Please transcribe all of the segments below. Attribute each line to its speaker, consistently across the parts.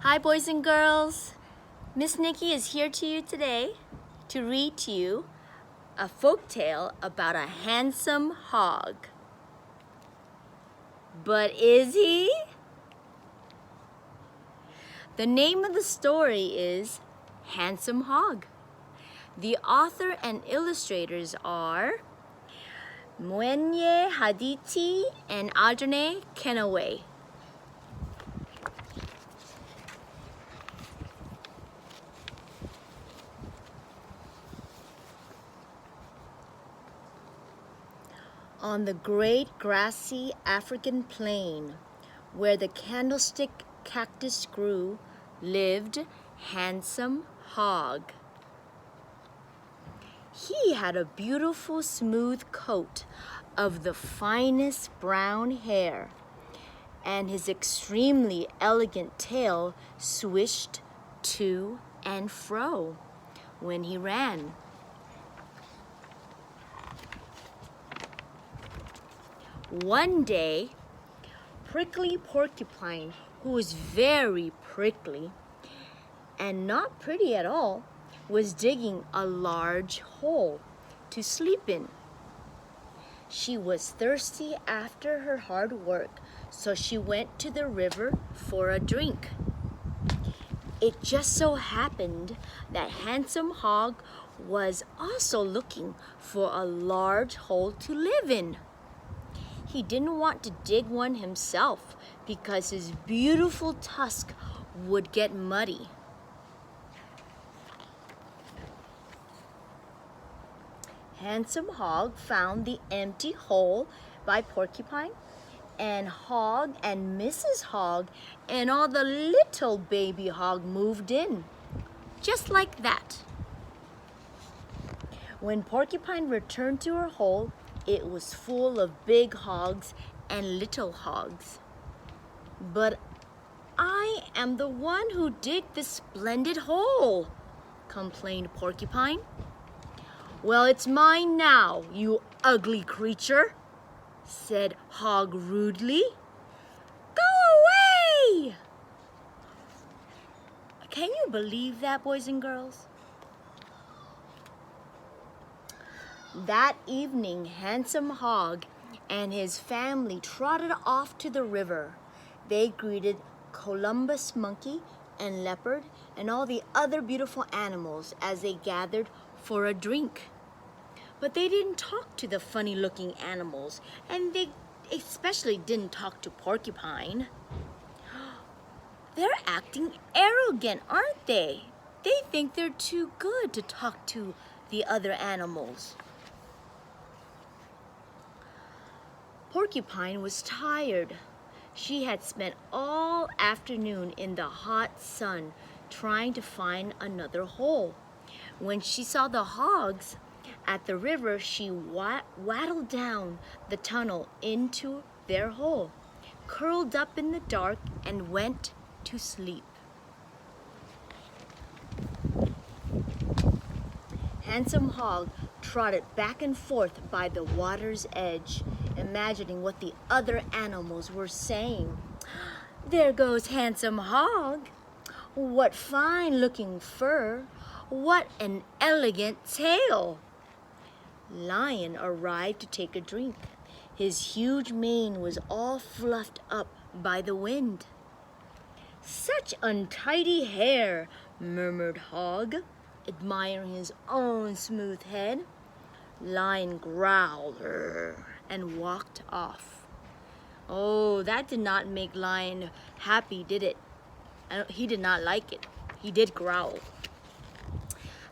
Speaker 1: Hi boys and girls, Miss Nikki is here to you today to read to you a folk tale about a handsome hog. But is he? The name of the story is Handsome Hog. The author and illustrators are Mwenye Haditi and Adrene Kenaway. On the great grassy African plain, where the candlestick cactus grew, lived Handsome Hog. He had a beautiful smooth coat of the finest brown hair, and his extremely elegant tail swished to and fro when he ran. One day, Prickly Porcupine, who was very prickly and not pretty at all, was digging a large hole to sleep in. She was thirsty after her hard work, so she went to the river for a drink. It just so happened that Handsome Hog was also looking for a large hole to live in. He didn't want to dig one himself because his beautiful tusk would get muddy. Handsome Hog found the empty hole by Porcupine, and Hog and Mrs. Hog and all the little baby hog moved in, just like that. When Porcupine returned to her hole, it was full of big hogs and little hogs. "But I am the one who digged this splendid hole," complained Porcupine. "Well, it's mine now, you ugly creature," said Hog rudely. "Go away!" Can you believe that, boys and girls? That evening, Handsome Hog and his family trotted off to the river. They greeted Columbus Monkey and Leopard and all the other beautiful animals as they gathered for a drink. But they didn't talk to the funny-looking animals, and they especially didn't talk to Porcupine. They're acting arrogant, aren't they? They think they're too good to talk to the other animals. Porcupine was tired. She had spent all afternoon in the hot sun trying to find another hole. When she saw the hogs at the river, she waddled down the tunnel into their hole, curled up in the dark, and went to sleep. Handsome Hog trotted back and forth by the water's edge, imagining what the other animals were saying. "There goes Handsome Hog. What fine-looking fur. What an elegant tail." Lion arrived to take a drink. His huge mane was all fluffed up by the wind. "Such untidy hair," murmured Hog, admiring his own smooth head. Lion growled and walked off. Oh, that did not make Lion happy, did it? He did not like it. He did growl.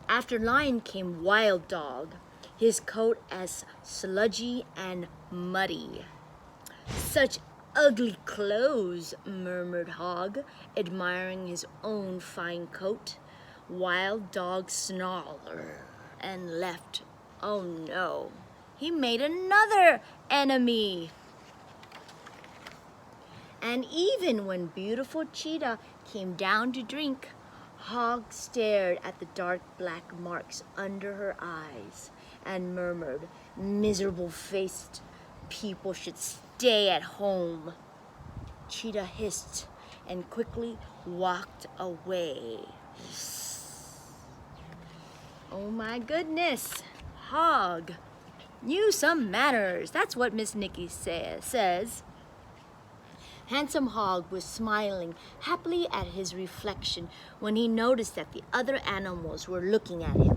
Speaker 1: After Lion came Wild Dog, his coat as sludgy and muddy. "Such ugly clothes," murmured Hog, admiring his own fine coat. Wild Dog snarled and left. Oh no, he made another enemy. And even when beautiful Cheetah came down to drink, Hog stared at the dark black marks under her eyes and murmured, "Miserable-faced people should stay at home." Cheetah hissed and quickly walked away. Oh my goodness, Hog knew some manners. That's what Miss Nikki says. Handsome Hog was smiling happily at his reflection when he noticed that the other animals were looking at him.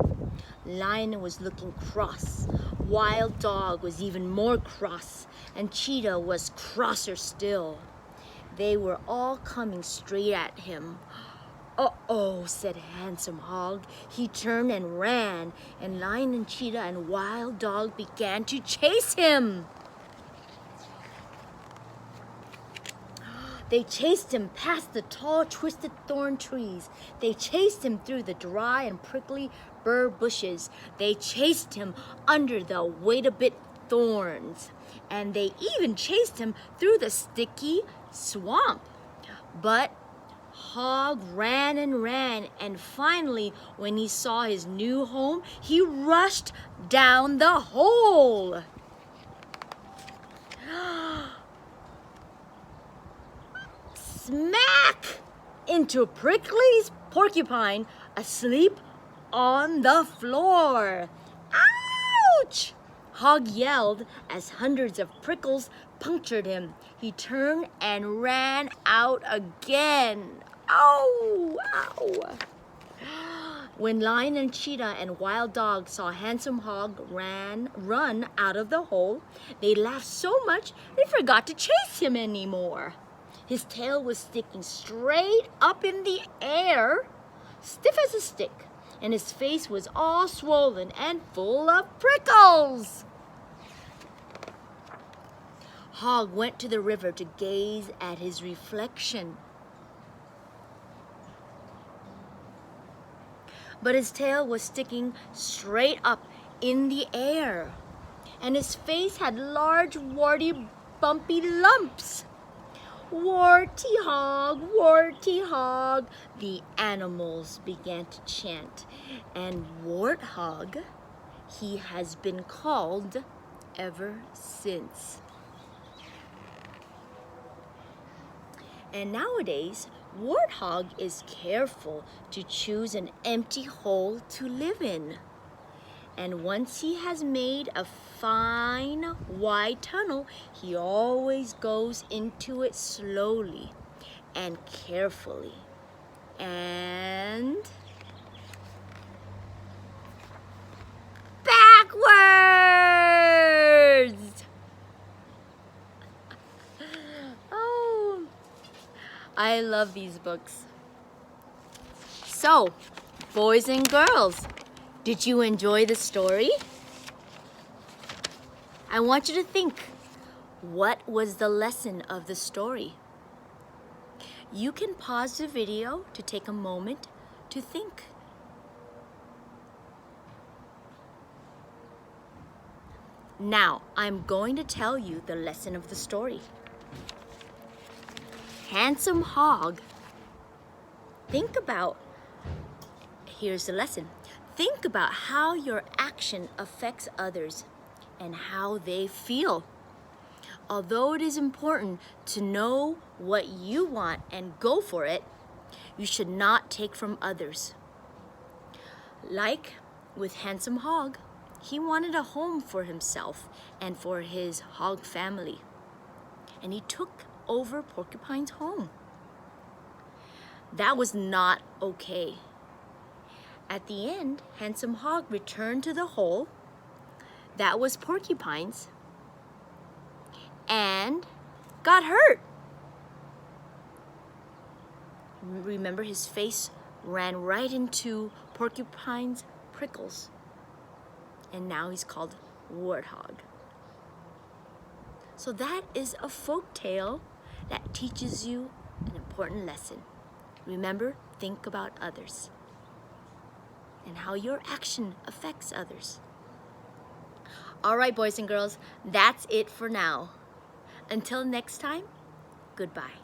Speaker 1: Lion was looking cross, Wild Dog was even more cross, and Cheetah was crosser still. They were all coming straight at him. "Uh-oh," said Handsome Hog. He turned and ran, and Lion and Cheetah and Wild Dog began to chase him. They chased him past the tall, twisted thorn trees. They chased him through the dry and prickly burr bushes. They chased him under the wait-a-bit thorns. And they even chased him through the sticky swamp. But Hog ran and ran, and finally, when he saw his new home, he rushed down the hole. Smack into Prickly's porcupine asleep on the floor. Ouch! Hog yelled as hundreds of prickles punctured him. He turned and ran out again. Ow! Ow! When Lion and Cheetah and Wild Dog saw Handsome Hog run out of the hole, they laughed so much they forgot to chase him anymore. His tail was sticking straight up in the air, stiff as a stick, and his face was all swollen and full of prickles. Hog went to the river to gaze at his reflection. But his tail was sticking straight up in the air, and his face had large, warty, bumpy lumps. "Warty Hog," the animals began to chant. And Warthog, he has been called ever since. And nowadays, Warthog is careful to choose an empty hole to live in. And once he has made a fine, wide tunnel, he always goes into it slowly and carefully. And backwards! Oh, I love these books. So, boys and girls, did you enjoy the story? I want you to think, what was the lesson of the story? You can pause the video to take a moment to think. Now, I'm going to tell you the lesson of the story. Handsome Hog, here's the lesson. Think about how your action affects others and how they feel. Although it is important to know what you want and go for it, you should not take from others. Like with Handsome Hog, he wanted a home for himself and for his hog family, and he took over Porcupine's home. That was not okay. At the end, Handsome Hog returned to the hole that was Porcupine's and got hurt. Remember, his face ran right into Porcupine's prickles, and now he's called Warthog. So that is a folk tale that teaches you an important lesson. Remember, think about others and how your action affects others. All right, boys and girls, that's it for now. Until next time, goodbye.